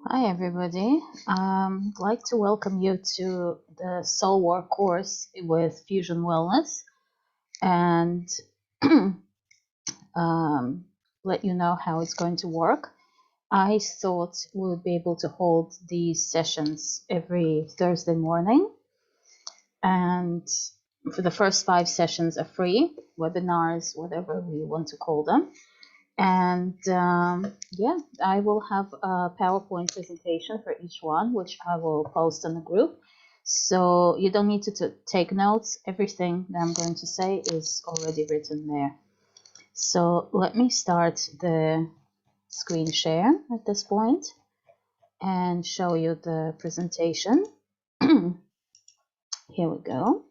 Hi everybody. I'd like to welcome you to the Soulwork course with Fusion Wellness and um, let you know how it's going to work. I thought we would be able to hold these sessions every Thursday morning, and for the first 5 sessions are free, webinars, whatever we want to call them. And yeah, I will have a PowerPoint presentation for each one, which I will post on the group. So you don't need to take notes. Everything that I'm going to say is already written there. So let me start the screen share at this point and show you the presentation. Here we go.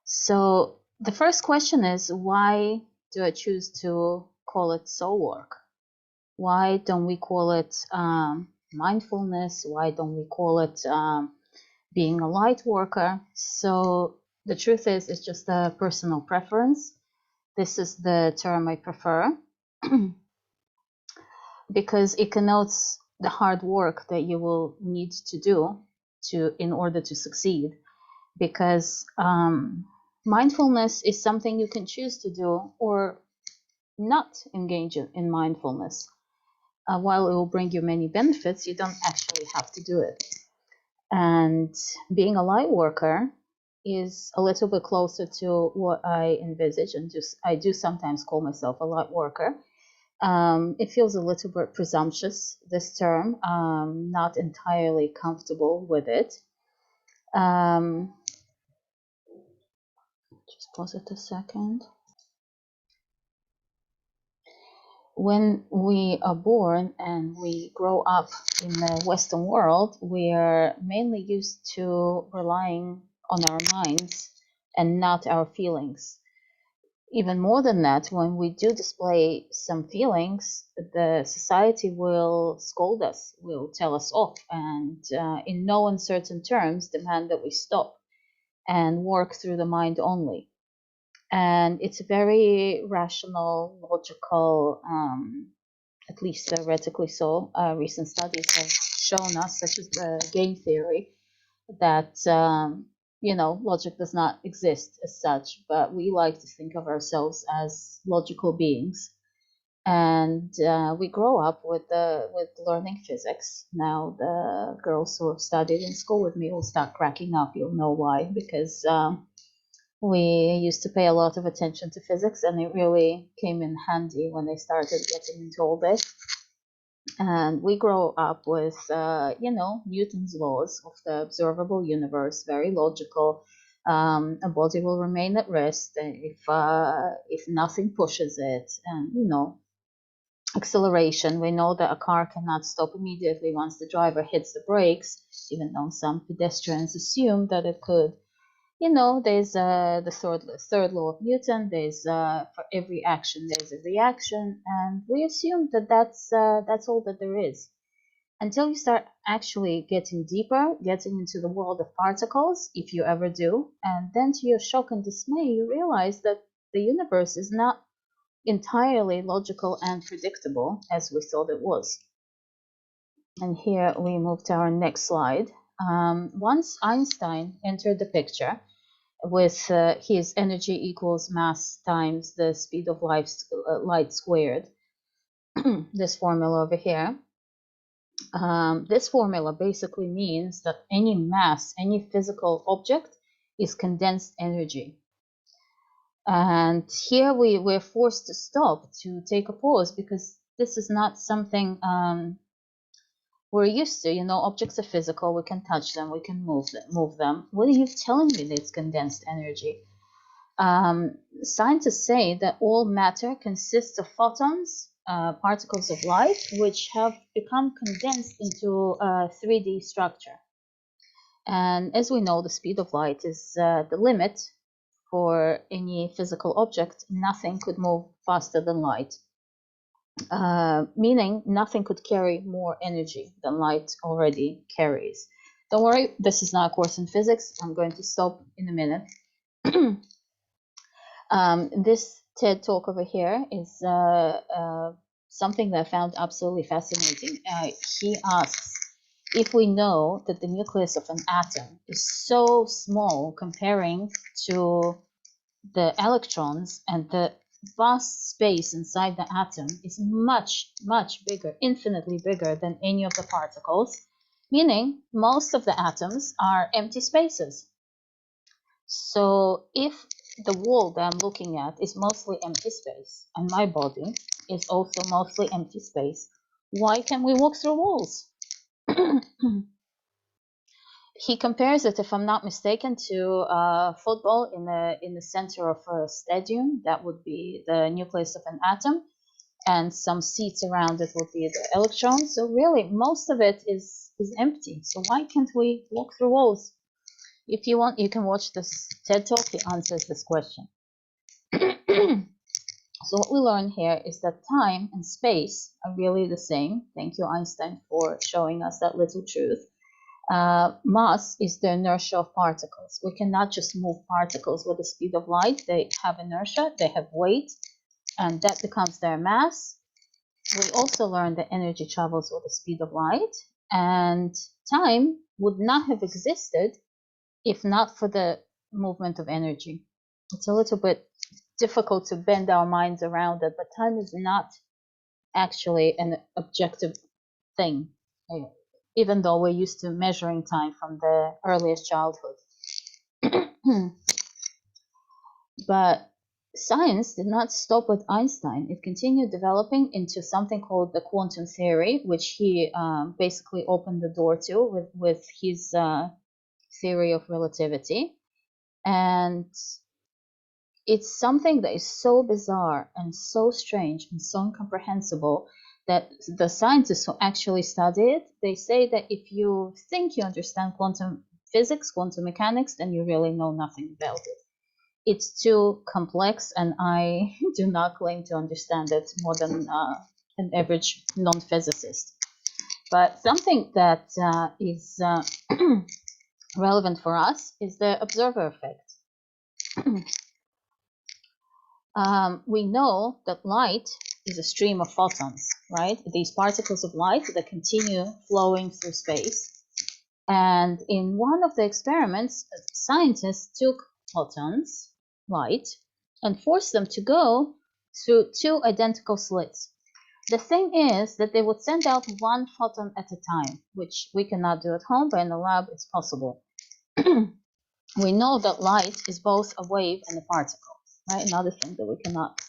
So the first question is, why do I choose to call it soul work? Why don't we call it mindfulness? Why don't we call it being a light worker? So the truth is, it's just a personal preference. This is the term I prefer because it connotes the hard work that you will need to do in order to succeed. Because mindfulness is something you can choose to do or not engage in mindfulness. While it will bring you many benefits, you don't actually have to do it. And being a light worker is a little bit closer to what I envisage, and I do sometimes call myself a light worker. It feels a little bit presumptuous, this term. Not entirely comfortable with it. Just pause it a second. When we are born and we grow up in the Western world, we are mainly used to relying on our minds and not our feelings. Even more than that, when we do display some feelings, the society will scold us, will tell us off, and in no uncertain terms demand that we stop and work through the mind only. And it's very rational, logical, at least theoretically so. Recent studies have shown us, such as the game theory, that logic does not exist as such, but we like to think of ourselves as logical beings. And we grow up with learning physics. Now the girls who have studied in school with me will start cracking up. You'll know why, because we used to pay a lot of attention to physics, and it really came in handy when they started getting into all this. And we grow up with, Newton's laws of the observable universe, very logical. A body will remain at rest if nothing pushes it, and acceleration. We know that a car cannot stop immediately once the driver hits the brakes, even though some pedestrians assume that it could. There's the third law of Newton. There's for every action there's a reaction, and we assume that that's all that there is until you start actually getting deeper, getting into the world of particles, if you ever do, and then to your shock and dismay, you realize that the universe is not entirely logical and predictable as we thought it was. And here we move to our next slide. Once Einstein entered the picture, with his energy equals mass times the speed of light squared. This formula over here. This formula basically means that any mass, any physical object is condensed energy. And here we're forced to stop, to take a pause, because this is not something we're used to. Objects are physical, we can touch them, we can move them. What are you telling me that it's condensed energy? Scientists say that all matter consists of photons, particles of light, which have become condensed into a 3D structure. And as we know, the speed of light is the limit for any physical object. Nothing could move faster than light, meaning nothing could carry more energy than light already carries. Don't worry, this is not a course in physics. I'm going to stop in a minute. This TED talk over here is something that I found absolutely fascinating. He asks, if we know that the nucleus of an atom is so small comparing to the electrons, and the vast space inside the atom is much, much bigger, infinitely bigger than any of the particles, meaning most of the atoms are empty spaces. So if the wall that I'm looking at is mostly empty space, and my body is also mostly empty space, why can we walk through walls? He compares it, if I'm not mistaken, to football in the center of a stadium. That would be the nucleus of an atom, and some seats around it would be the electrons. So really, most of it is empty. So why can't we walk through walls? If you want, you can watch this TED Talk. He answers this question. So what we learn here is that time and space are really the same. Thank you, Einstein, for showing us that little truth. Mass is the inertia of particles. We cannot just move particles with the speed of light. They have inertia, they have weight, and that becomes their mass. We also learned that energy travels with the speed of light, and time would not have existed if not for the movement of energy. It's a little bit difficult to bend our minds around it, but time is not actually an objective thing, even though we're used to measuring time from the earliest childhood. But science did not stop with Einstein. It continued developing into something called the quantum theory, which he basically opened the door to with his theory of relativity. And it's something that is so bizarre and so strange and so incomprehensible that the scientists who actually study it, they say that if you think you understand quantum physics, quantum mechanics, then you really know nothing about it. It's too complex, and I do not claim to understand it more than an average non-physicist. But something that is relevant for us is the observer effect. We know that light is a stream of photons, right? These particles of light that continue flowing through space. And in one of the experiments, scientists took photons, light, and forced them to go through two identical slits. The thing is that they would send out one photon at a time, which we cannot do at home, but in the lab it's possible. We know that light is both a wave and a particle, right? Another thing that we cannot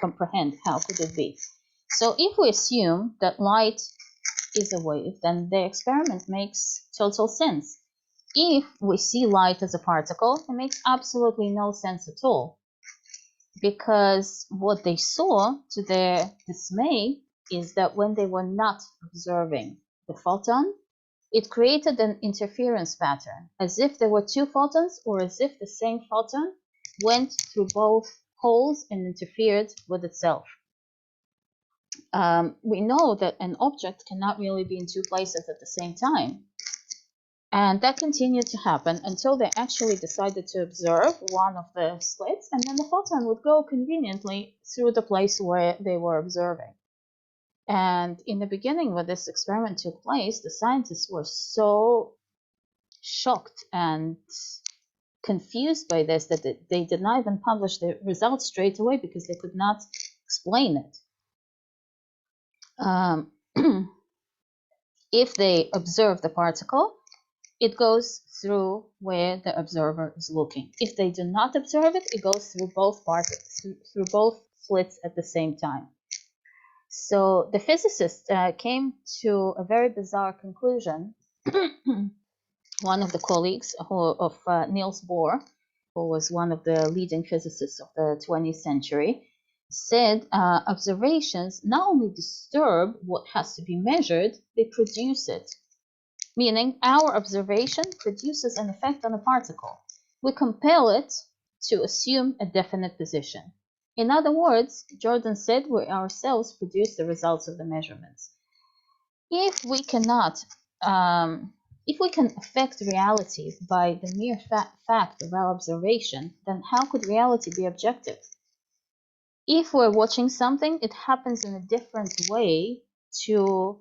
comprehend. How could it be? So if we assume that light is a wave, then the experiment makes total sense. If we see light as a particle, it makes absolutely no sense at all, because what they saw, to their dismay, is that when they were not observing the photon, it created an interference pattern, as if there were two photons, or as if the same photon went through both holes and interfered with itself. We know that an object cannot really be in two places at the same time. And that continued to happen until they actually decided to observe one of the slits, and then the photon would go conveniently through the place where they were observing. And in the beginning, when this experiment took place, the scientists were so shocked and confused by this that they did not even publish the results straight away because they could not explain it. If they observe the particle, it goes through where the observer is looking. If they do not observe it, it goes through both particles, through both slits at the same time. So the physicists came to a very bizarre conclusion. One of the colleagues of Niels Bohr, who was one of the leading physicists of the 20th century, said observations not only disturb what has to be measured, they produce it. Meaning our observation produces an effect on a particle. We compel it to assume a definite position. In other words, Jordan said, we ourselves produce the results of the measurements. If we cannot, if we can affect reality by the mere fact of our observation, then how could reality be objective? if we're watching something, it happens in a different way to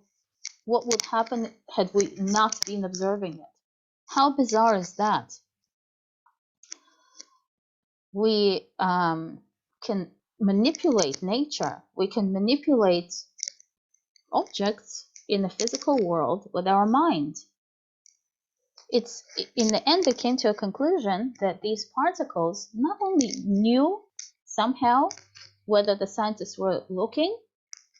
what would happen had we not been observing it. How bizarre is that? We can manipulate nature. We can manipulate objects in the physical world with our mind. It's in the end they came to a conclusion that these particles not only knew somehow whether the scientists were looking,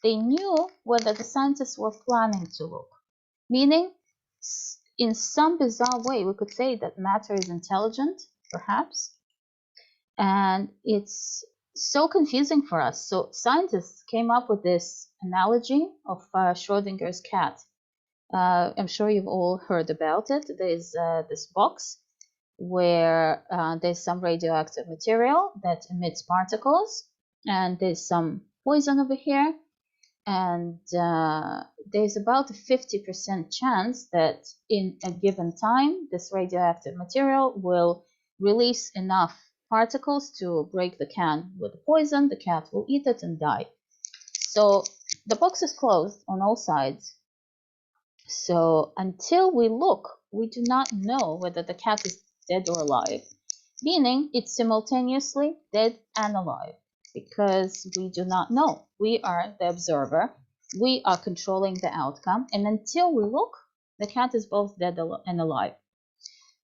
they knew whether the scientists were planning to look. Meaning, in some bizarre way, we could say that matter is intelligent, perhaps, and it's so confusing for us. So scientists came up with this analogy of Schrodinger's cat. I'm sure you've all heard about it. There's this box where there's some radioactive material that emits particles, and there's some poison over here, and there's about a 50% chance that in a given time this radioactive material will release enough particles to break the can with the poison. The cat will eat it and die. So the box is closed on all sides. So until we look, we do not know whether the cat is dead or alive, meaning it's simultaneously dead and alive, because we do not know. We are the observer. We are controlling the outcome, and until we look, the cat is both dead and alive.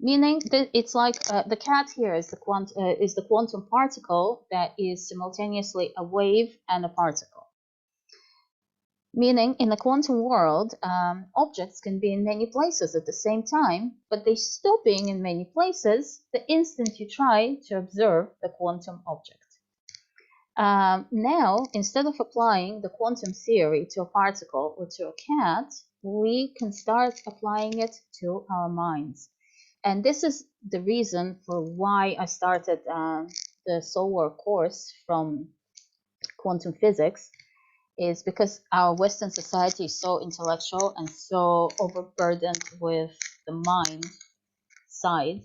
Meaning that it's like the cat here is the quantum particle that is simultaneously a wave and a particle. Meaning, in the quantum world, objects can be in many places at the same time, but they stop being in many places the instant you try to observe the quantum object. Now, instead of applying the quantum theory to a particle or to a cat, we can start applying it to our minds. And this is the reason for why I started the Soulwork course from quantum physics, is because our Western society is so intellectual and so overburdened with the mind side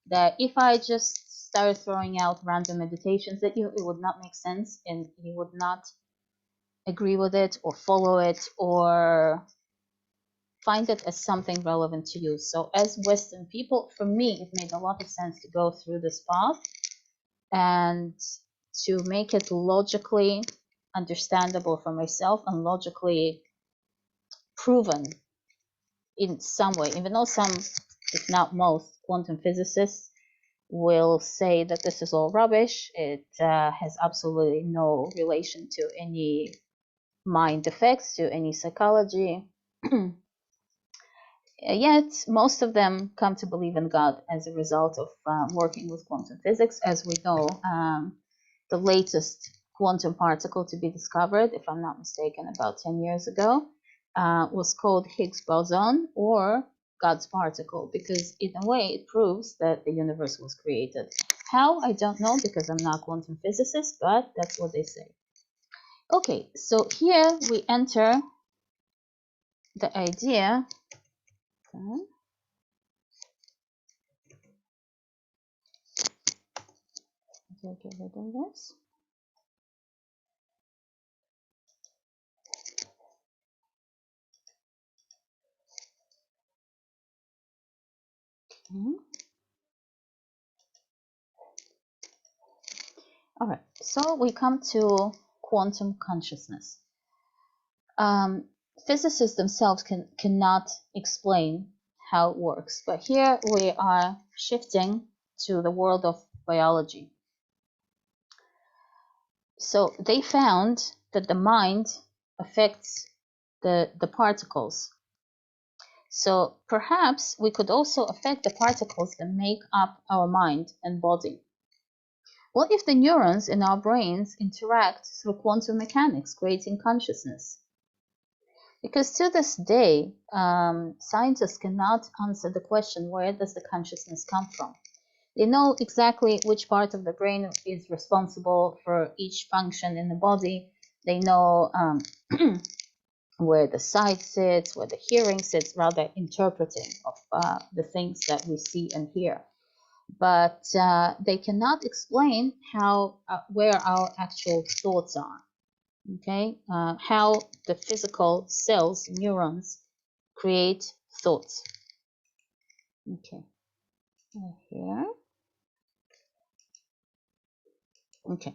that if I just started throwing out random meditations that it would not make sense, and you would not agree with it or follow it or find it as something relevant to you. So as Western people, for me, it made a lot of sense to go through this path and to make it logically understandable for myself and logically proven in some way, even though some, if not most, quantum physicists will say that this is all rubbish. It has absolutely no relation to any mind effects, to any psychology. Yet most of them come to believe in God as a result of working with quantum physics. As we know, the latest quantum particle to be discovered, if I'm not mistaken, about 10 years ago, was called Higgs boson, or God's particle, because in a way it proves that the universe was created. How? I don't know, because I'm not a quantum physicist, but that's what they say. Okay, so here we enter the idea. Get rid of this. All right, so we come to quantum consciousness. Physicists themselves cannot explain how it works, but here we are shifting to the world of biology. So they found that the mind affects the particles. So perhaps we could also affect the particles that make up our mind and body. What if the neurons in our brains interact through quantum mechanics, creating consciousness? Because to this day, scientists cannot answer the question, where does the consciousness come from? They know exactly which part of the brain is responsible for each function in the body. They know where the sight sits, where the hearing sits, rather interpreting of the things that we see and hear. but they cannot explain how where our actual thoughts are. Okay, how the physical cells, neurons, create thoughts. Okay, here. Okay.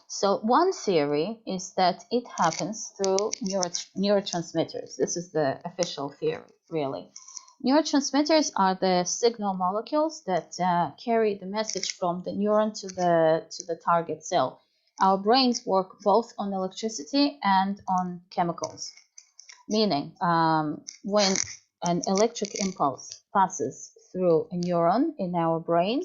So one theory is that it happens through neurotransmitters. This is the official theory, really. Neurotransmitters are the signal molecules that carry the message from the neuron to the target cell. Our brains work both on electricity and on chemicals, meaning when an electric impulse passes through a neuron in our brain,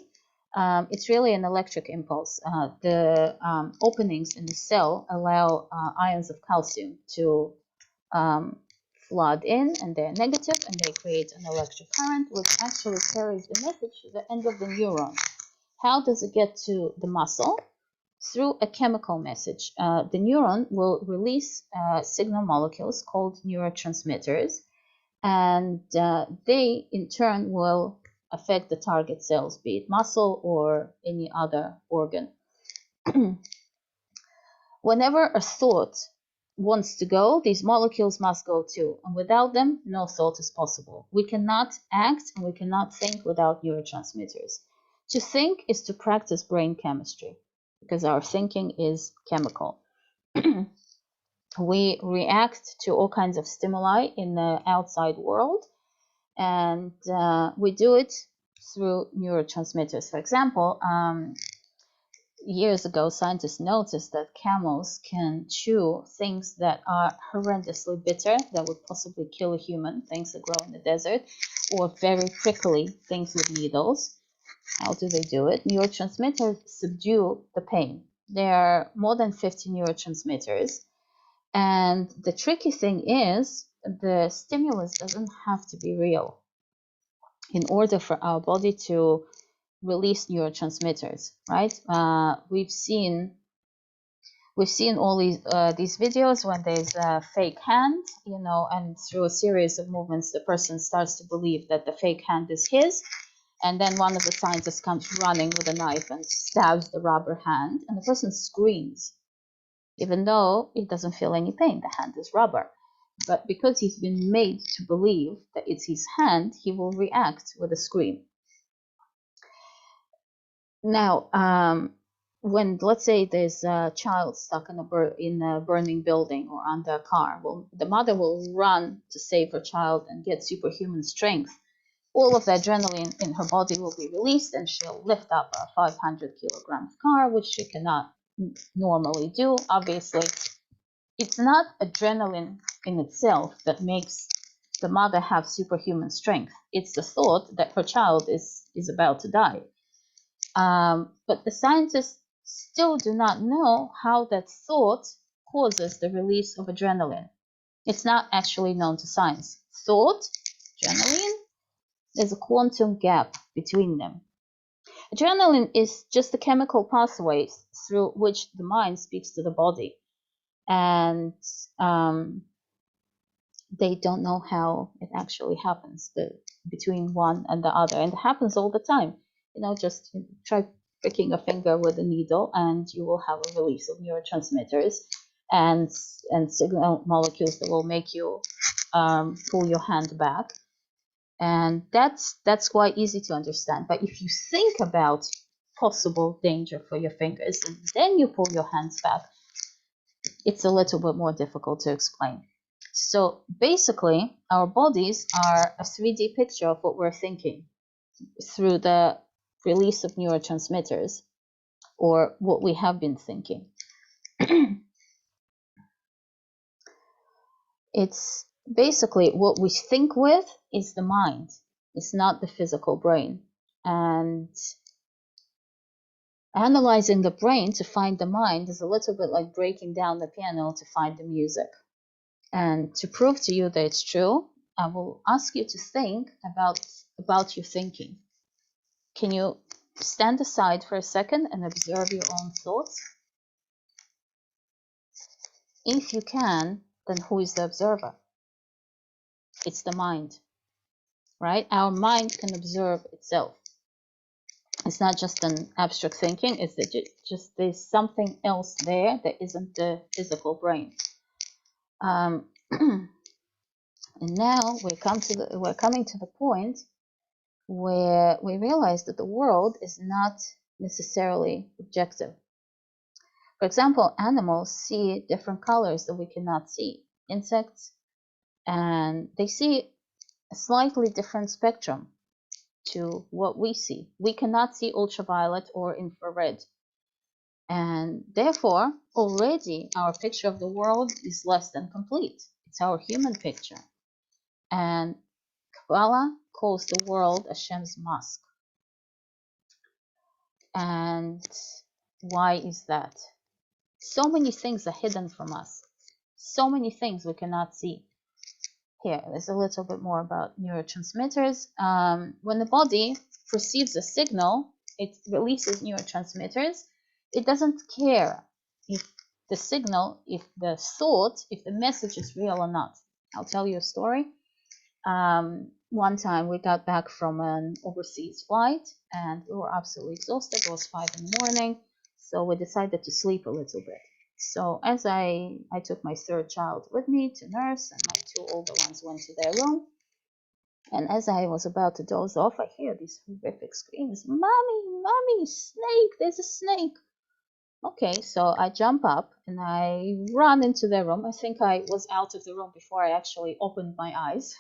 it's really an electric impulse. The openings in the cell allow ions of calcium to flood in, and they're negative, and they create an electric current, which actually carries the message to the end of the neuron. How does it get to the muscle? Through a chemical message. The neuron will release signal molecules called neurotransmitters, and they in turn will affect the target cells, be it muscle or any other organ. Whenever a thought wants to go, these molecules must go too, and without them, no thought is possible. We cannot act and we cannot think without neurotransmitters. To think is to practice brain chemistry, because our thinking is chemical. We react to all kinds of stimuli in the outside world, and we do it through neurotransmitters. For example, years ago, scientists noticed that camels can chew things that are horrendously bitter, that would possibly kill a human, things that grow in the desert, or very prickly things with needles. How do they do it? Neurotransmitters subdue the pain. There are more than 50 neurotransmitters. And the tricky thing is, the stimulus doesn't have to be real in order for our body to release neurotransmitters, right? We've seen all these videos when there's a fake hand, you know, and through a series of movements, the person starts to believe that the fake hand is his. And then one of the scientists comes running with a knife and stabs the rubber hand, and the person screams, even though he doesn't feel any pain. The hand is rubber. But because he's been made to believe that it's his hand, he will react with a scream. Now, when, let's say, there's a child stuck in a burning building or under a car, well, the mother will run to save her child and get superhuman strength. All of the adrenaline in her body will be released, and she'll lift up a 500-kilogram car, which she cannot normally do. Obviously, it's not adrenaline in itself that makes the mother have superhuman strength. It's the thought that her child is about to die. But the scientists still do not know how that thought causes the release of adrenaline. It's not actually known to science. Thought, adrenaline, there's a quantum gap between them. Adrenaline is just the chemical pathways through which the mind speaks to the body. And they don't know how it actually happens between one and the other. And it happens all the time. You know, just try pricking a finger with a needle and you will have a release of neurotransmitters and signal molecules that will make you pull your hand back. And that's quite easy to understand. But if you think about possible danger for your fingers and then you pull your hands back, it's a little bit more difficult to explain. So basically, our bodies are a 3D picture of what we're thinking through the release of neurotransmitters, or what we have been thinking. It's basically what we think with is the mind. It's not the physical brain. And analyzing the brain to find the mind is a little bit like breaking down the piano to find the music. And to prove to you that it's true, I will ask you to think about your thinking. Can you stand aside for a second and observe your own thoughts? If you can, then who is the observer? It's the mind, right? Our mind can observe itself. It's not just an abstract thinking, it's that just there's something else there that isn't the physical brain. And now we're coming to the point where we realize that the world is not necessarily objective. For example, animals see different colors that we cannot see. Insects, and they see a slightly different spectrum to what we see. We cannot see ultraviolet or infrared. And therefore, already our picture of the world is less than complete. It's our human picture. And Kabbalah calls the world Hashem's mask. And why is that? So many things are hidden from us. So many things we cannot see. Here, there's a little bit more about neurotransmitters. When the body perceives a signal, it releases neurotransmitters. It doesn't care if the signal, if the thought, if the message is real or not. I'll tell you a story. One time we got back from an overseas flight and we were absolutely exhausted. It was 5 in the morning, so we decided to sleep a little bit. So as I took my third child with me to nurse, and my 2 older ones went to their room. And as I was about to doze off, I hear these horrific screams, "Mommy, mommy, snake, there's a snake." Okay, so I jump up and I run into their room. I think I was out of the room before I actually opened my eyes.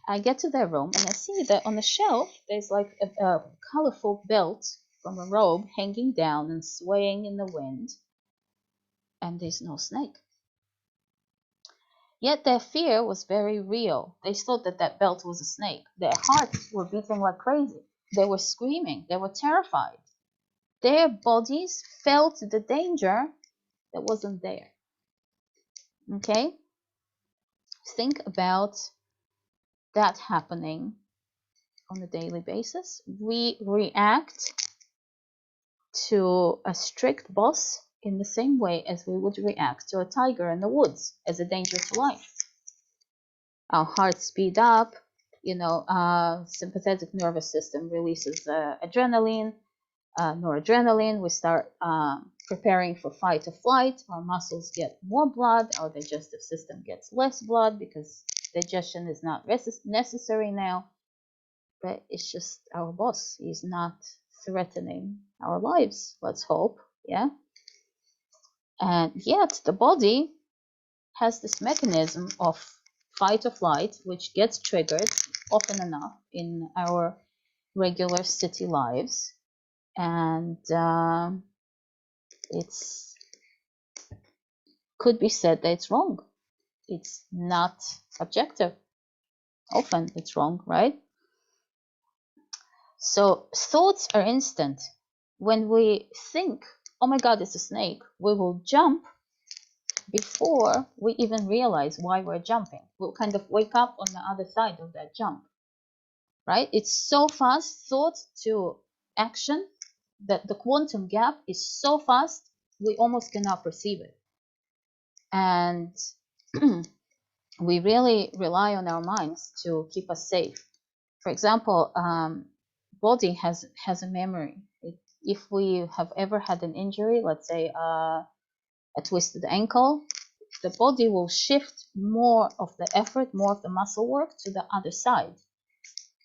I get to their room and I see that on the shelf there's like a colorful belt from a robe hanging down and swaying in the wind. And there's no snake. Yet their fear was very real. They thought that that belt was a snake. Their hearts were beating like crazy. They were screaming. They were terrified. Their bodies felt the danger that wasn't there. Okay? Think about that happening on a daily basis. We react to a strict boss in the same way as we would react to a tiger in the woods as a danger to life. Our hearts speed up, sympathetic nervous system releases adrenaline, noradrenaline. We start preparing for fight or flight. Our muscles get more blood. Our digestive system gets less blood because digestion is not necessary now. But it's just our boss. He's not threatening our lives, let's hope. Yeah. And yet the body has this mechanism of fight or flight, which gets triggered often enough in our regular city lives. And it's could be said that it's wrong. It's not objective. Often it's wrong, right? So thoughts are instant. When we think, oh my God, it's a snake, we will jump before we even realize why we're jumping. We'll kind of wake up on the other side of that jump, right? It's so fast, thought to action, that the quantum gap is so fast, we almost cannot perceive it. And we really rely on our minds to keep us safe. For example, body has a memory. If we have ever had an injury, let's say a twisted ankle, the body will shift more of the effort, more of the muscle work to the other side.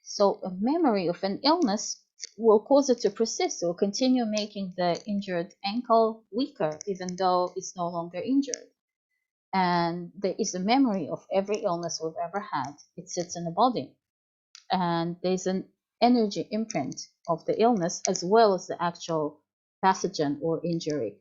So a memory of an illness will cause it to persist. It will continue making the injured ankle weaker, even though it's no longer injured. And there is a memory of every illness we've ever had. It sits in the body. And there's an energy imprint of the illness as well as the actual pathogen or injury.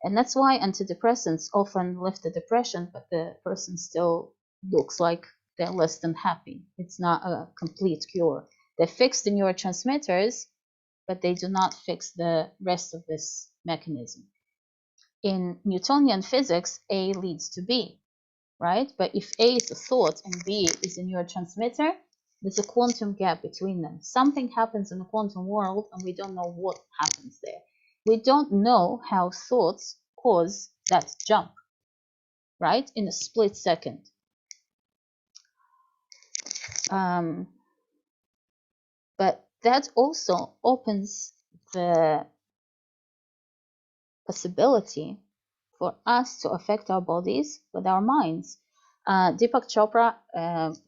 And that's why antidepressants often lift the depression, but the person still looks like they're less than happy. It's not a complete cure. They fix the neurotransmitters, but they do not fix the rest of this mechanism. In Newtonian physics, A leads to B, right? But if A is a thought and B is a neurotransmitter, there's a quantum gap between them. Something happens in the quantum world and we don't know what happens there. We don't know how thoughts cause that jump, right? In a split second. But that also opens the possibility for us to affect our bodies with our minds. Deepak Chopra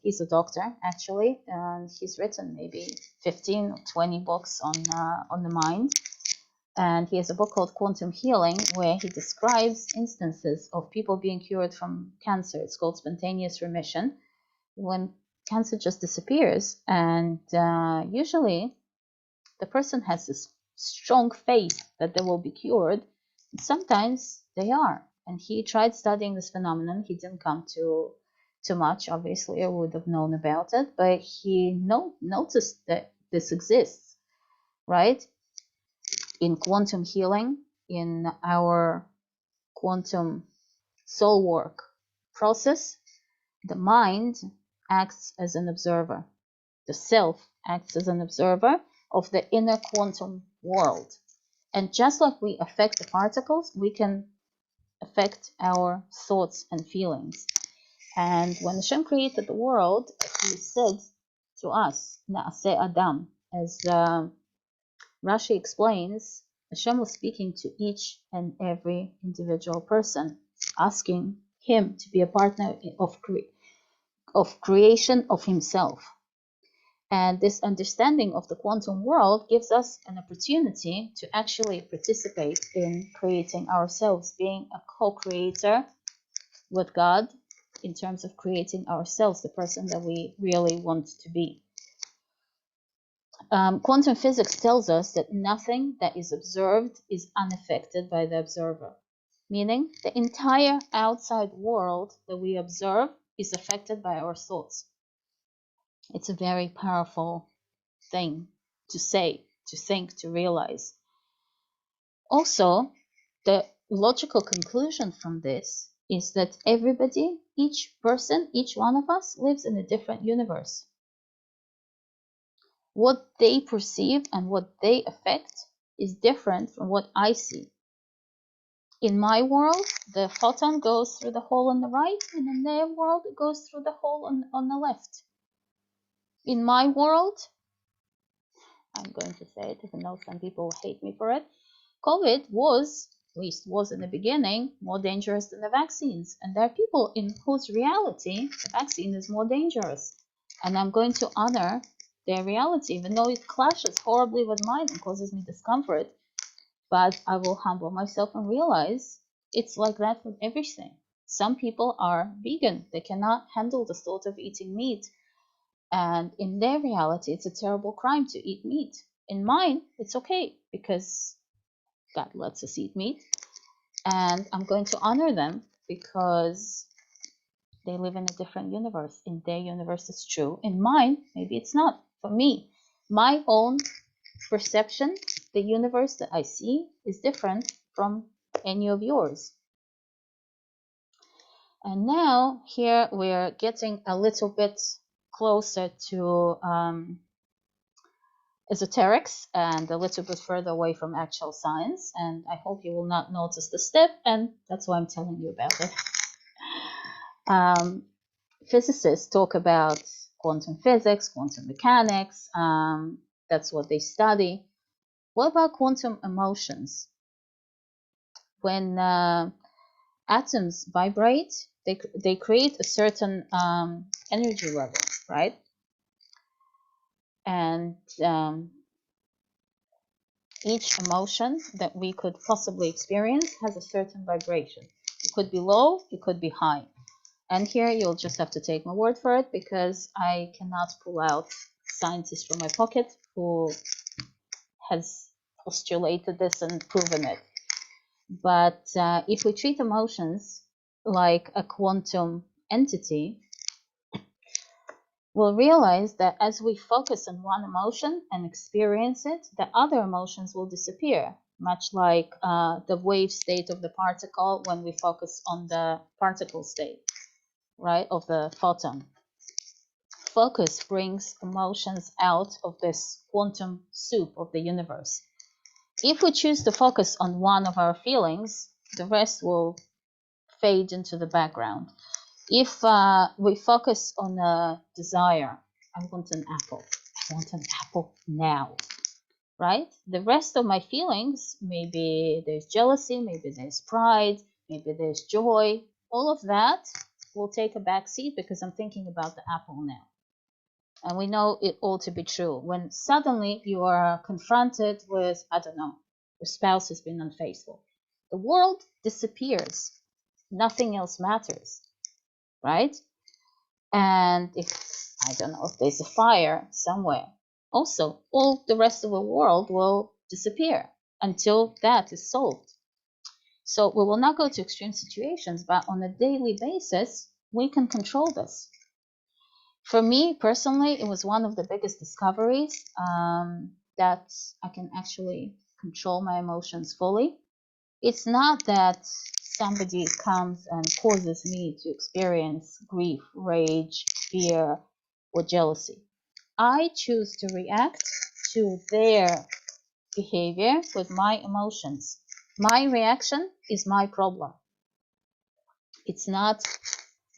is a doctor, actually, and he's written maybe 15 or 20 books on the mind. And he has a book called Quantum Healing, where he describes instances of people being cured from cancer. It's called spontaneous remission, when cancer just disappears. And usually the person has this strong faith that they will be cured. And sometimes they are. And he tried studying this phenomenon. He didn't come to too much, obviously, I would have known about it, but he noticed that this exists, right? In quantum healing, in our quantum soul work process, the mind acts as an observer. The self acts as an observer of the inner quantum world. And just like we affect the particles, we can affect our thoughts and feelings. And when Hashem created the world, he said to us, Na'aseh Adam, as Rashi explains, Hashem was speaking to each and every individual person, asking him to be a partner of creation of himself. And this understanding of the quantum world gives us an opportunity to actually participate in creating ourselves, being a co-creator with God in terms of creating ourselves, the person that we really want to be. Quantum physics tells us that nothing that is observed is unaffected by the observer, meaning the entire outside world that we observe is affected by our thoughts. It's a very powerful thing to say, to think, to realize. Also, the logical conclusion from this is that everybody, each person, each one of us lives in a different universe. What they perceive and what they affect is different from what I see. In my world, the photon goes through the hole on the right, and in their world, it goes through the hole on the left. In my world, I'm going to say it, even though some people hate me for it, COVID was, at least was in the beginning, more dangerous than the vaccines. And there are people in whose reality the vaccine is more dangerous. And I'm going to honor their reality, even though it clashes horribly with mine and causes me discomfort. But I will humble myself and realize it's like that with everything. Some people are vegan. They cannot handle the thought of eating meat. And in their reality, it's a terrible crime to eat meat. In mine, it's okay because God lets us eat meat. And I'm going to honor them because they live in a different universe. In their universe, it's true. In mine, maybe it's not. For me, my own perception, the universe that I see, is different from any of yours. And now here we're getting a little bit closer to esoterics and a little bit further away from actual science. And I hope you will not notice the step, and that's why I'm telling you about it. Physicists talk about quantum physics, quantum mechanics. That's what they study. What about quantum emotions? When atoms vibrate, they create a certain energy level, right? And each emotion that we could possibly experience has a certain vibration. It could be low, it could be high. And here you'll just have to take my word for it because I cannot pull out scientists from my pocket who has postulated this and proven it. But if we treat emotions like a quantum entity, we'll realize that as we focus on one emotion and experience it, the other emotions will disappear, much like the wave state of the particle when we focus on the particle state, right, of the photon. Focus brings emotions out of this quantum soup of the universe. If we choose to focus on one of our feelings, the rest will fade into the background. If we focus on a desire, I want an apple. I want an apple now. right? The rest of my feelings, maybe there's jealousy, maybe there's pride, maybe there's joy, all of that will take a back seat because I'm thinking about the apple now. And we know it all to be true. When suddenly you are confronted with, I don't know, your spouse has been unfaithful, the world disappears. Nothing else matters, right? And if, I don't know, if there's a fire somewhere, also all the rest of the world will disappear until that is solved. So we will not go to extreme situations, but on a daily basis, we can control this. For me personally, it was one of the biggest discoveries, that I can actually control my emotions fully. It's not that somebody comes and causes me to experience grief, rage, fear, or jealousy. I choose to react to their behavior with my emotions. My reaction is my problem. It's not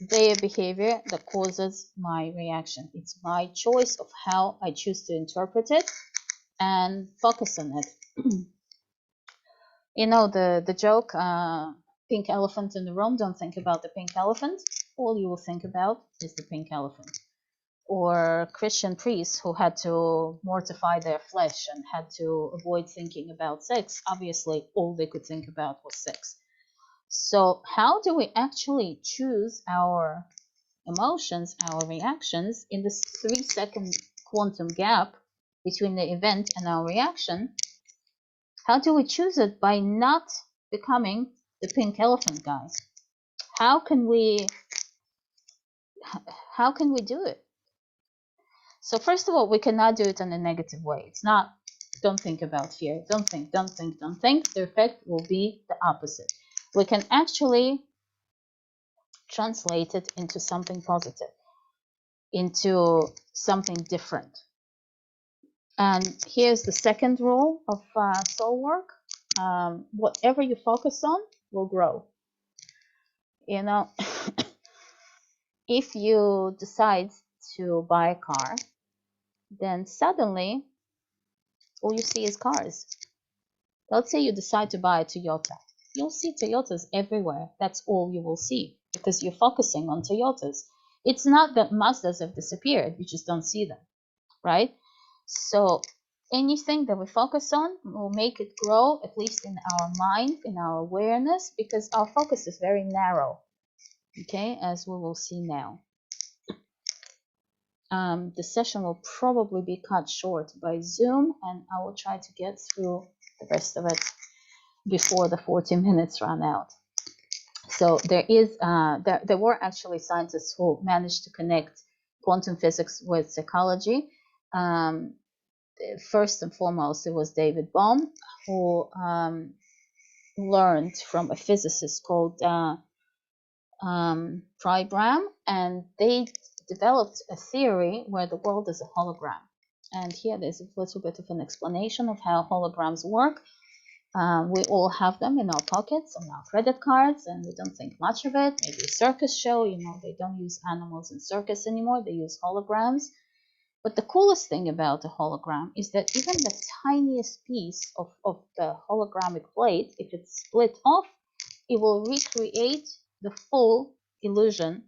their behavior that causes my reaction. It's my choice of how I choose to interpret it and focus on it. You know, the joke, pink elephant in the room, don't think about the pink elephant. All you will think about is the pink elephant. Or Christian priests who had to mortify their flesh and had to avoid thinking about sex. Obviously, all they could think about was sex. So how do we actually choose our emotions, our reactions in this 3-second quantum gap between the event and our reaction? How do we choose it? By not becoming the pink elephant, guys. How can we do it? So first of all, we cannot do it in a negative way. It's not, don't think about fear, don't think, don't think, don't think. The effect will be the opposite. We can actually translate it into something positive, into something different. And here's the second rule of soul work. Whatever you focus on will grow. You know, if you decide to buy a car, then suddenly all you see is cars. Let's say you decide to buy a Toyota. You'll see Toyotas everywhere. That's all you will see because you're focusing on Toyotas. It's not that Mazdas have disappeared, you just don't see them, right? So anything that we focus on will make it grow, at least in our mind, in our awareness, because our focus is very narrow, okay, as we will see now. The session will probably be cut short by Zoom, and I will try to get through the rest of it before the 40 minutes run out. So there were actually scientists who managed to connect quantum physics with psychology. First and foremost, it was David Bohm, who learned from a physicist called Pribram, and they developed a theory where the world is a hologram. And here there's a little bit of an explanation of how holograms work. We all have them in our pockets, on our credit cards, and we don't think much of it. Maybe a circus show, you know, they don't use animals in circus anymore, they use holograms. But the coolest thing about a hologram is that even the tiniest piece of the hologramic plate, if it's split off, it will recreate the full illusion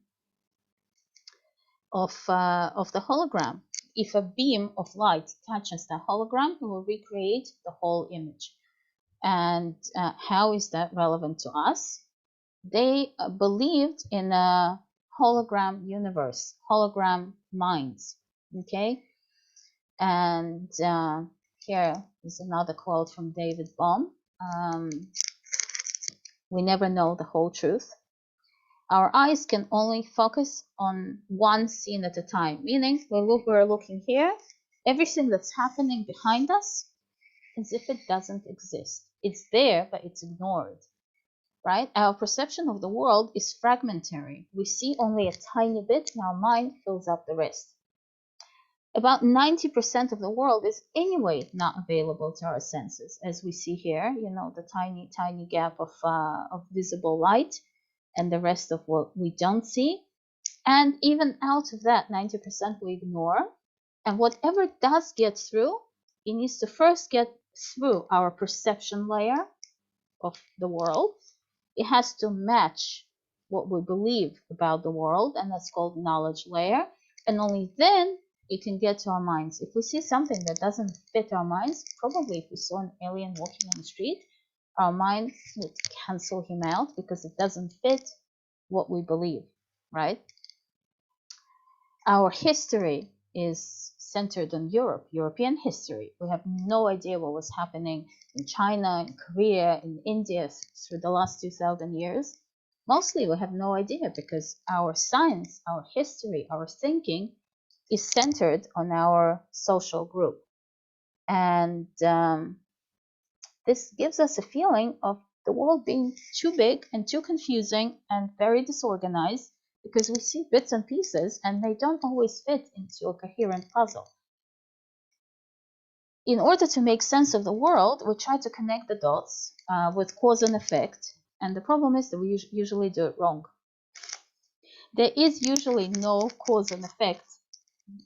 of the hologram. If a beam of light touches the hologram, it will recreate the whole image. And how is that relevant to us? They believed in a hologram universe, hologram minds, okay? And here is another quote from David Bohm. We never know the whole truth. Our eyes can only focus on one scene at a time, meaning we're looking here, everything that's happening behind us, as if it doesn't exist. It's there, but it's ignored, right? Our perception of the world is fragmentary. We see only a tiny bit, and our mind fills up the rest. About 90% of the world is anyway not available to our senses, as we see here, you know, the tiny, tiny gap of visible light and the rest of what we don't see. And even out of that 90% we ignore. And whatever does get through it needs to first get through our perception layer of the world. It has to match what we believe about the world, and that's called knowledge layer. And only then it can get to our minds. If we see something that doesn't fit our minds, probably if we saw an alien walking on the street, our mind would cancel him out because it doesn't fit what we believe, right? Our history is centered on European history. We have no idea what was happening in China, in Korea, in India through the last 2,000 years. Mostly we have no idea because our science, our history, our thinking is centered on our social group. And this gives us a feeling of the world being too big and too confusing and very disorganized because we see bits and pieces and they don't always fit into a coherent puzzle. In order to make sense of the world, we try to connect the dots with cause and effect, and the problem is that we usually do it wrong. There is usually no cause and effect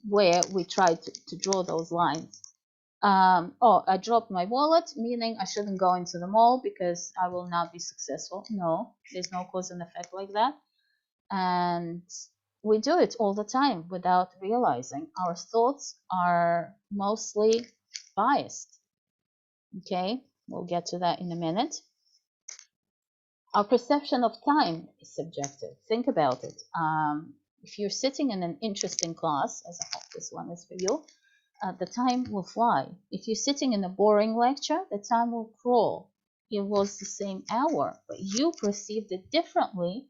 where we try to draw those lines. Oh, I dropped my wallet, meaning I shouldn't go into the mall because I will not be successful. No, there's no cause and effect like that. And we do it all the time without realizing. Our thoughts are mostly biased. Okay, we'll get to that in a minute. Our perception of time is subjective. Think about it. If you're sitting in an interesting class, as I hope this one is for you, the time will fly. If you're sitting in a boring lecture, the time will crawl. It was the same hour, but you perceived it differently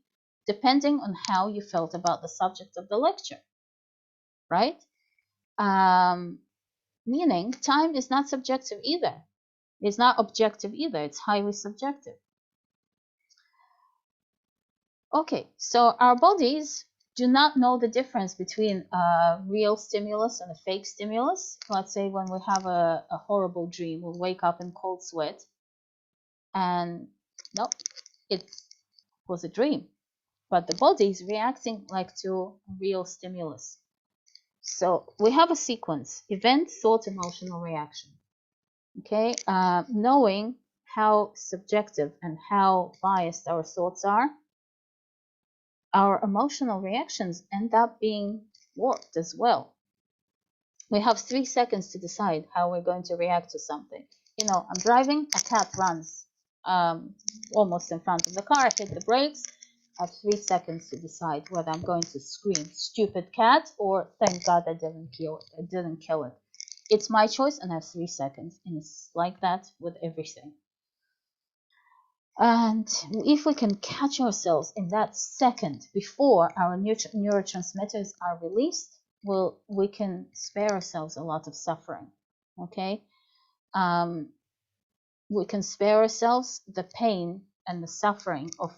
depending on how you felt about the subject of the lecture, right? Meaning time is not subjective either. It's not objective either. It's highly subjective. Okay, so our bodies do not know the difference between a real stimulus and a fake stimulus. Let's say when we have a horrible dream, we'll wake up in cold sweat and no, it was a dream. But the body is reacting like to a real stimulus. So we have a sequence: event, thought, emotional reaction. Okay, knowing how subjective and how biased our thoughts are, our emotional reactions end up being warped as well. We have 3 seconds to decide how we're going to react to something. You know, I'm driving, a cat runs almost in front of the car, I hit the brakes. I have 3 seconds to decide whether I'm going to scream, stupid cat, or thank God I didn't kill it. It's my choice and I have 3 seconds. And it's like that with everything. And if we can catch ourselves in that second before our neurotransmitters are released, well, we can spare ourselves a lot of suffering. Okay, we can spare ourselves the pain and the suffering of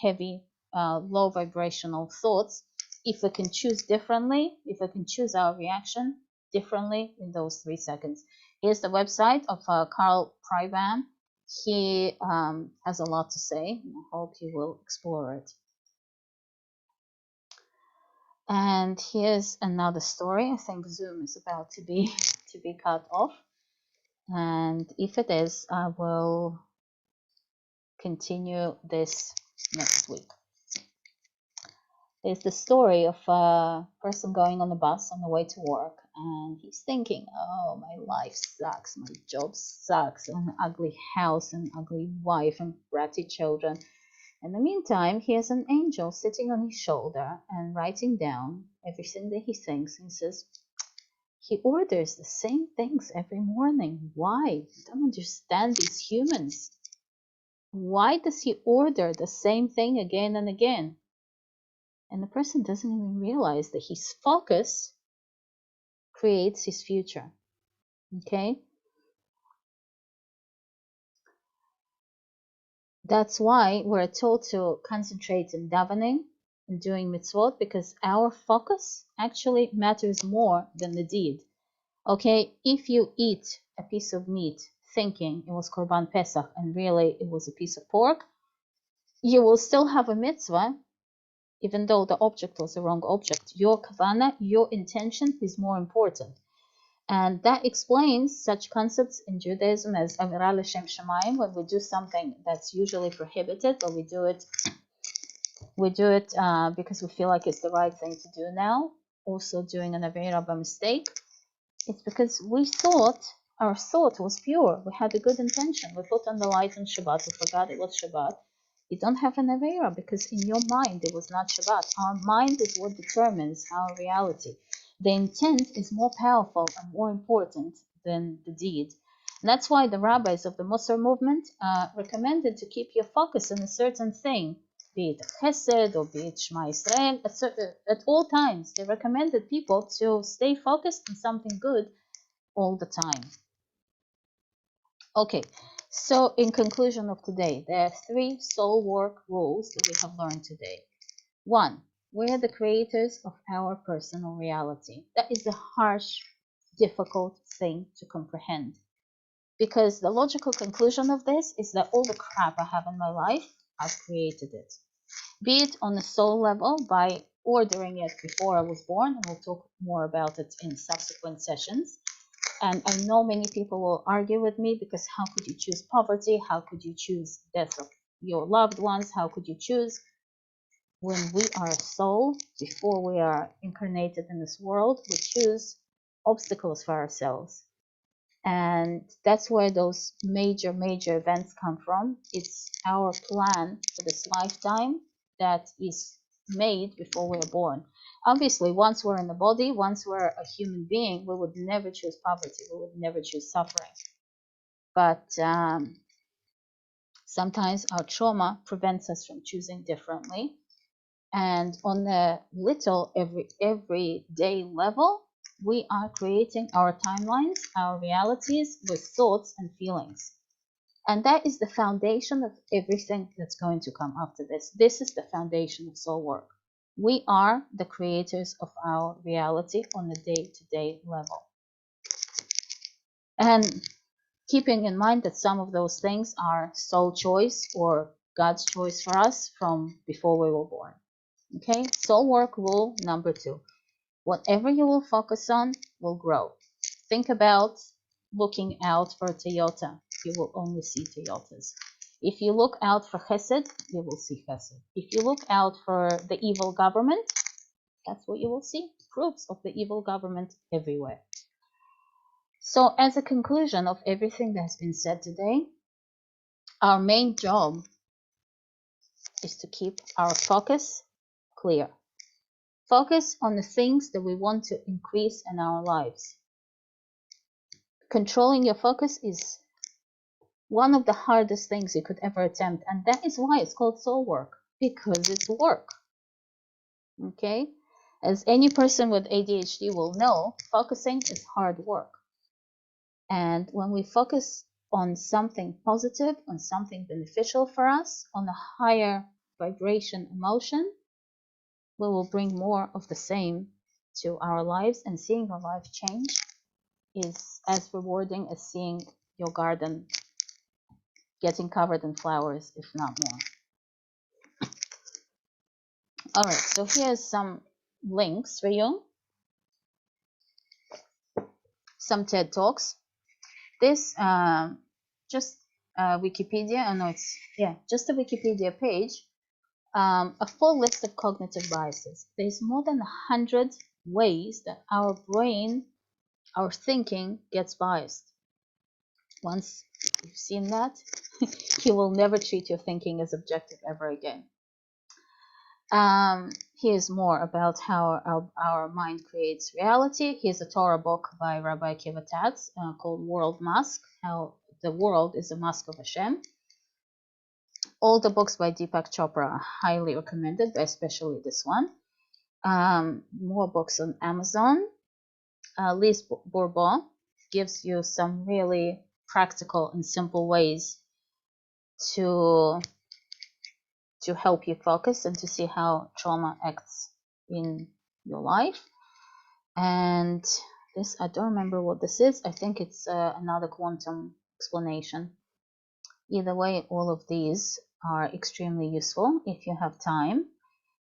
heavy, low vibrational thoughts if we can choose differently, if we can choose our reaction differently in those 3 seconds. Here's the website of Carl Pryban. He has a lot to say, and I hope you will explore it. And here's another story. I think Zoom is about to be cut off, and if it is, I will continue this next week. There's the story of a person going on a bus on the way to work, and he's thinking, oh, my life sucks, my job sucks, an ugly house, an ugly wife, and bratty children. In the meantime, he has an angel sitting on his shoulder and writing down everything that he thinks. He says, he orders the same things every morning. Why? I don't understand these humans. Why does he order the same thing again and again? And the person doesn't even realize that his focus creates his future. Okay? That's why we're told to concentrate in davening and doing mitzvot, because our focus actually matters more than the deed. Okay? If you eat a piece of meat thinking it was Korban Pesach and really it was a piece of pork, you will still have a mitzvah, even though the object was the wrong object. Your kavana, your intention is more important. And that explains such concepts in Judaism as Avira L'Shem Shamayim, when we do something that's usually prohibited, but we do it because we feel like it's the right thing to do now. Also doing an Avira by mistake. It's because we thought, our thought was pure. We had a good intention. We put on the light on Shabbat. We forgot it was Shabbat. You don't have an Avera because in your mind it was not Shabbat. Our mind is what determines our reality. The intent is more powerful and more important than the deed. And that's why the rabbis of the Musar movement recommended to keep your focus on a certain thing, be it Chesed or be it Shema Yisrael. At all times, they recommended people to stay focused on something good all the time. Okay, so in conclusion of today, there are 3 soul work rules that we have learned today. 1, we are the creators of our personal reality. That is a harsh, difficult thing to comprehend, because the logical conclusion of this is that all the crap I have in my life, I've created it. Be it on a soul level by ordering it before I was born, and we'll talk more about it in subsequent sessions. And I know many people will argue with me, because how could you choose poverty? How could you choose death of your loved ones? How could you choose? When we are a soul, before we are incarnated in this world, we choose obstacles for ourselves. And that's where those major events come from. It's our plan for this lifetime that is made before we're born. Obviously, once we're in the body, once we're a human being, we would never choose poverty. We would never choose suffering. But sometimes our trauma prevents us from choosing differently. And on the little everyday level, we are creating our timelines, our realities with thoughts and feelings. And that is the foundation of everything that's going to come after this. This is the foundation of soul work. We are the creators of our reality on a day-to-day level. And keeping in mind that some of those things are soul choice or God's choice for us from before we were born. Okay, soul work rule number 2. Whatever you will focus on will grow. Think about looking out for a Toyota. You will only see Toyotas. If you look out for Chesed, you will see Chesed. If you look out for the evil government, that's what you will see. Proofs of the evil government everywhere. So as a conclusion of everything that has been said today, our main job is to keep our focus clear. Focus on the things that we want to increase in our lives. Controlling your focus is one of the hardest things you could ever attempt, and that is why it's called soul work, because it's work. Okay? As any person with ADHD will know, focusing is hard work. And when we focus on something positive, on something beneficial for us, on a higher vibration emotion, we will bring more of the same to our lives, and seeing our life change is as rewarding as seeing your garden getting covered in flowers, if not more. All right, so here's some links for you. Some TED Talks. This just Wikipedia, I know it's, yeah, just a Wikipedia page. A full list of cognitive biases. There's more than 100 ways that our brain, our thinking gets biased. Once you've seen that, you will never treat your thinking as objective ever again. Here's more about how our mind creates reality. Here's a Torah book by Rabbi Akiva Tatz called World Mask, how the world is a mask of Hashem. All the books by Deepak Chopra are highly recommended, but especially this one. More books on Amazon. Lise Bourbeau gives you some really practical and simple ways to help you focus and to see how trauma acts in your life. And this, I don't remember what this is. I think it's another quantum explanation. Either way, all of these are extremely useful if you have time.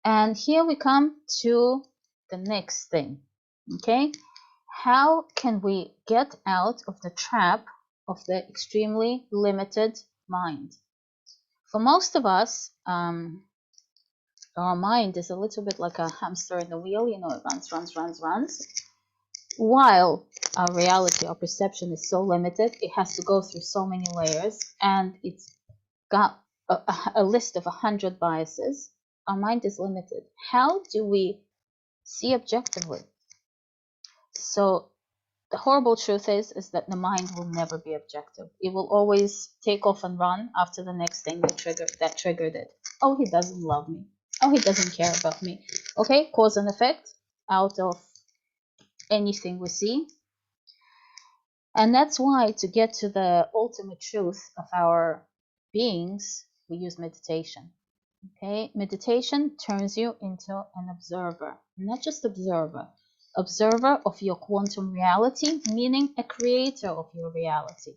And here we come to the next thing. Okay, How can we get out of the trap of the extremely limited mind? For most of us, our mind is a little bit like a hamster in the wheel. You know, it runs, runs, runs, runs. While our reality, our perception is so limited, it has to go through so many layers, and it's got a list of 100 biases. Our mind is limited. How do we see objectively? So the horrible truth is that the mind will never be objective. It will always take off and run after the next thing that triggered it. Oh, he doesn't love me. Oh, he doesn't care about me. Okay, cause and effect out of anything we see. And that's why, to get to the ultimate truth of our beings, we use meditation. Okay, meditation turns you into an observer, not just observer of your quantum reality, meaning a creator of your reality.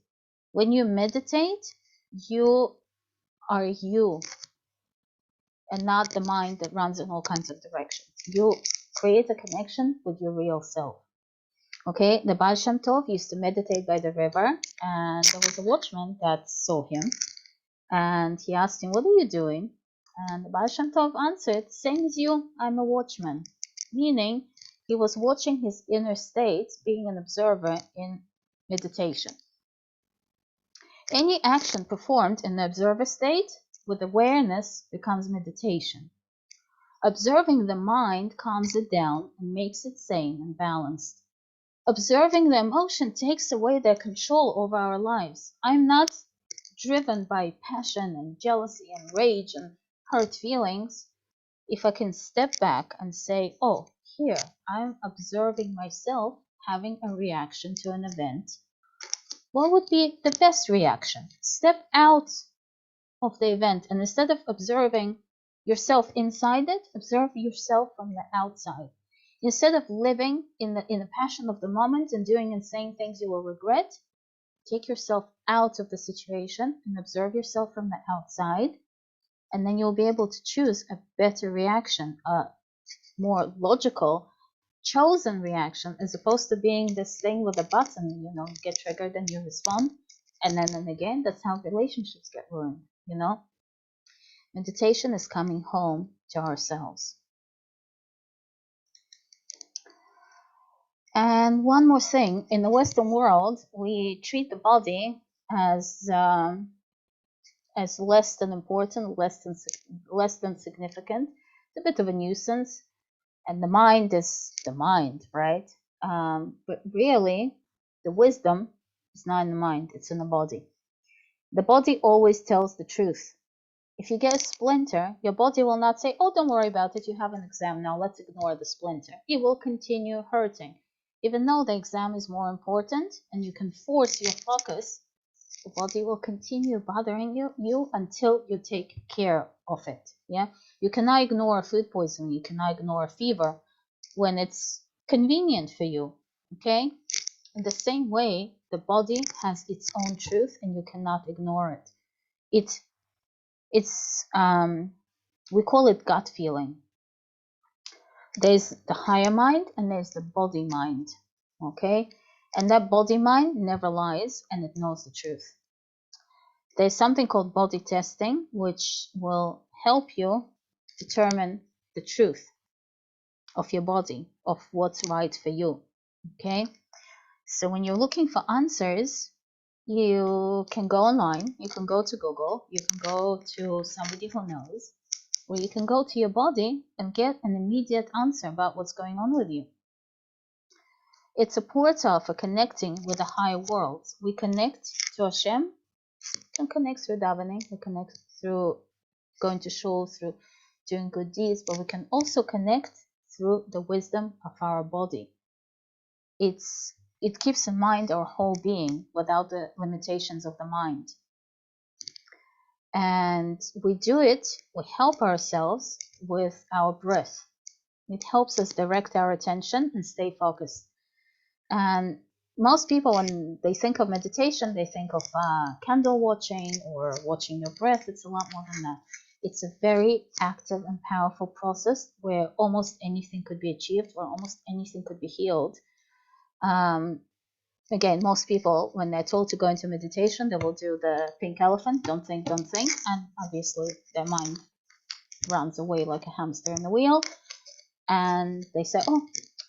When you meditate, you are you and not the mind that runs in all kinds of directions. You create a connection with your real self. Okay, the Baal Shem Tov used to meditate by the river, and there was a watchman that saw him, and he asked him, "What are you doing?" And the Baal Shem Tov answered, "Same as you, I'm a watchman," meaning he was watching his inner state, being an observer in meditation. Any action performed in the observer state with awareness becomes meditation. Observing the mind calms it down and makes it sane and balanced. Observing the emotion takes away their control over our lives. I'm not driven by passion and jealousy and rage and hurt feelings. If I can step back and say, oh, here, I'm observing myself having a reaction to an event, what would be the best reaction? Step out of the event, and instead of observing yourself inside it, observe yourself from the outside. Instead of living in the passion of the moment and doing and saying things you will regret, take yourself out of the situation and observe yourself from the outside, and then you'll be able to choose a better reaction, a more logical, chosen reaction, as opposed to being this thing with a button, you know, you get triggered and you respond, and then and again, that's how relationships get ruined, you know. Meditation is coming home to ourselves. And one more thing, in the Western world, we treat the body as less than important, less than significant. It's a bit of a nuisance, and the mind is the mind, right? But really, the wisdom is not in the mind; it's in the body. The body always tells the truth. If you get a splinter, your body will not say, oh, don't worry about it, you have an exam now, let's ignore the splinter. It will continue hurting. Even though the exam is more important and you can force your focus, the body will continue bothering you until you take care of it. Yeah, you cannot ignore food poisoning, you cannot ignore a fever when it's convenient for you. Okay, in the same way, the body has its own truth and you cannot ignore it. It's we call it gut feeling. There's the higher mind and there's the body mind. Okay, and that body mind never lies and it knows the truth. There's something called body testing, which will help you determine the truth of your body, of what's right for you. Okay, so when you're looking for answers, you can go online, you can go to Google, you can go to somebody who knows, or you can go to your body and get an immediate answer about what's going on with you. It's a portal for connecting with the higher world. We connect to Hashem, we can connect through davening, we connect through going to shul, through doing good deeds, but we can also connect through the wisdom of our body. It keeps in mind our whole being without the limitations of the mind. And we do it, we help ourselves with our breath. It helps us direct our attention and stay focused. And most people, when they think of meditation, they think of candle watching or watching your breath. It's a lot more than that. It's a very active and powerful process where almost anything could be achieved or almost anything could be healed Again, most people, when they're told to go into meditation, they will do the pink elephant, don't think, and obviously their mind runs away like a hamster in a wheel, and they say, oh,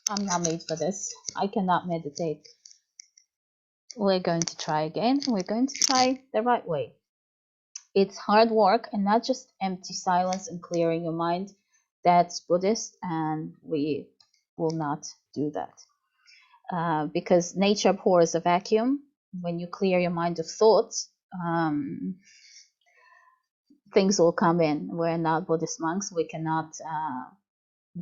I'm not made for this, I cannot meditate. We're going to try again. We're going to try the right way. It's hard work and not just empty silence and clearing your mind. That's Buddhist, and we will not do that. Because nature abhors a vacuum. When you clear your mind of thoughts, things will come in. We're not Buddhist monks. We cannot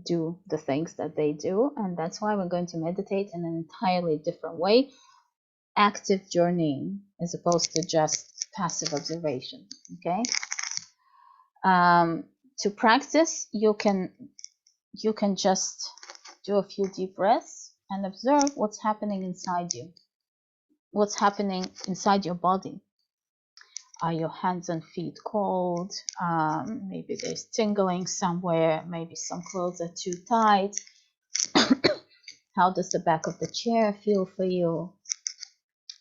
do the things that they do. And that's why we're going to meditate in an entirely different way. Active journeying as opposed to just passive observation. Okay. To practice, you can just do a few deep breaths and observe what's happening inside you. What's happening inside your body. Are your hands and feet cold? Maybe there's tingling somewhere. Maybe some clothes are too tight. How does the back of the chair feel for you?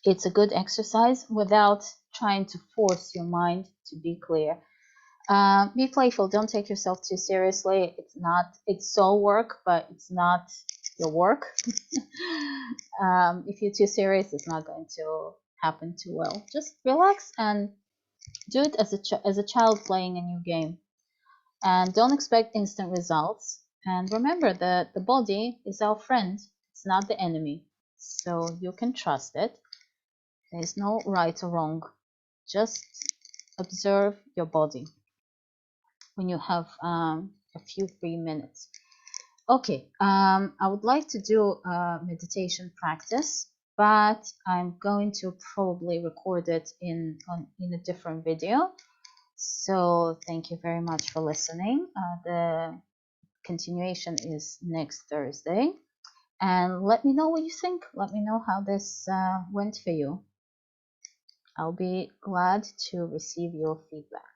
It's a good exercise without trying to force your mind to be clear. Be playful. Don't take yourself too seriously. It's soul work, but it's not your work. If you're too serious, it's not going to happen too well. Just relax and do it as a child playing a new game. And don't expect instant results. And remember that the body is our friend. It's not the enemy. So you can trust it. There's no right or wrong. Just observe your body when you have a few free minutes. Okay, I would like to do a meditation practice, but I'm going to probably record it in a different video. So thank you very much for listening. The continuation is next Thursday. And let me know what you think. Let me know how this went for you. I'll be glad to receive your feedback.